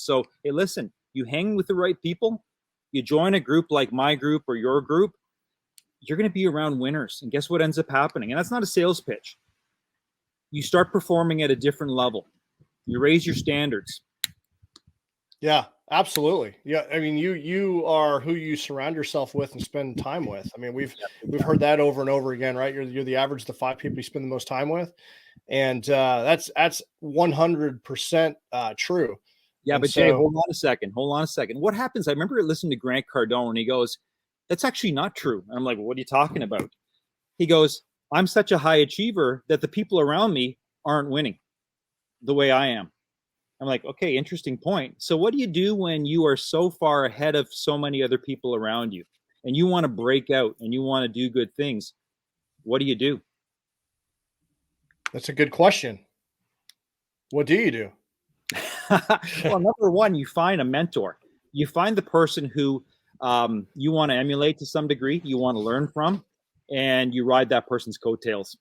So, hey, listen, you hang with the right people, you join a group like my group or your group, you're going to be around winners. And guess what ends up happening? And that's not a sales pitch. You start performing at a different level. You raise your standards. Yeah, absolutely. Yeah, I mean, you are who you surround yourself with and spend time with. I mean, we've heard that over and over again, right? You're the average of the 5 people you spend the most time with, and that's 100% true. Yeah, and but Jay, hold on a second. What happens? I remember listening to Grant Cardone, and he goes, "That's actually not true." And I'm like, "What are you talking about?" He goes, "I'm such a high achiever that the people around me aren't winning the way I am." I'm like, okay, interesting point. So what do you do when you are so far ahead of so many other people around you and you want to break out and you want to do good things? What do you do? That's a good question. What do you do? Well, number one, you find a mentor. You find the person who you want to emulate to some degree, you want to learn from, and you ride that person's coattails.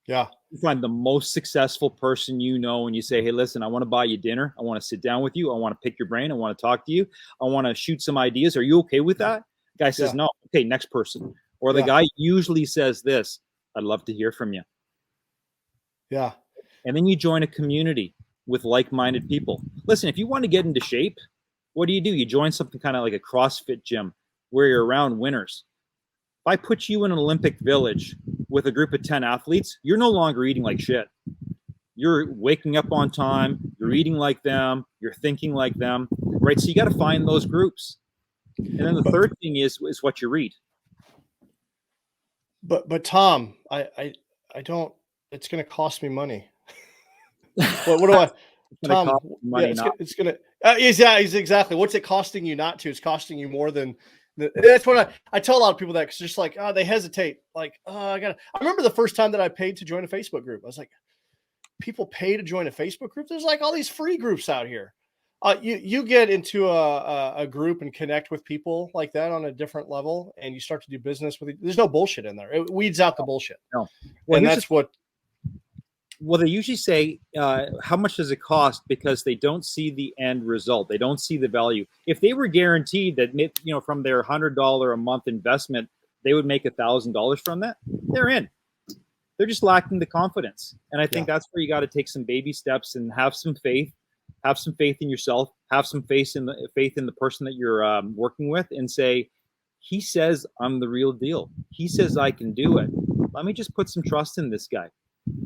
Yeah. You find the most successful person you know, and you say, "Hey, listen, I want to buy you dinner. I want to sit down with you. I want to pick your brain. I want to talk to you. I want to shoot some ideas. Are you okay with that?" Guy says, "No." Okay, next person. Or the guy usually says this, "I'd love to hear from you." Yeah. And then you join a community with like-minded people. Listen, if you want to get into shape, what do? You join something kind of like a CrossFit gym where you're around winners. If I put you in an Olympic village with a group of 10 athletes, you're no longer eating like shit. You're waking up on time, you're eating like them, you're thinking like them, right? So you got to find those groups. And then the third thing is what you read. But Tom, I don't, it's going to cost me money. What do I, Tom? Yeah, it's going to, exactly. What's it costing you not to? It's costing you more than, that's what I tell a lot of people that, because just like, they hesitate. Like, I remember the first time that I paid to join a Facebook group. I was like, people pay to join a Facebook group? There's like all these free groups out here. You get into a group and connect with people like that on a different level, and you start to do business with it. There's no bullshit in there. It weeds out the bullshit. No. Well, and that's what. Well, they usually say, how much does it cost? Because they don't see the end result. They don't see the value. If they were guaranteed that, from their $100 a month investment, they would make $1,000 from that, they're in. They're just lacking the confidence. And I think that's where you got to take some baby steps and have some faith in yourself, have some faith in the person that you're working with, and say, he says I'm the real deal. He says I can do it. Let me just put some trust in this guy.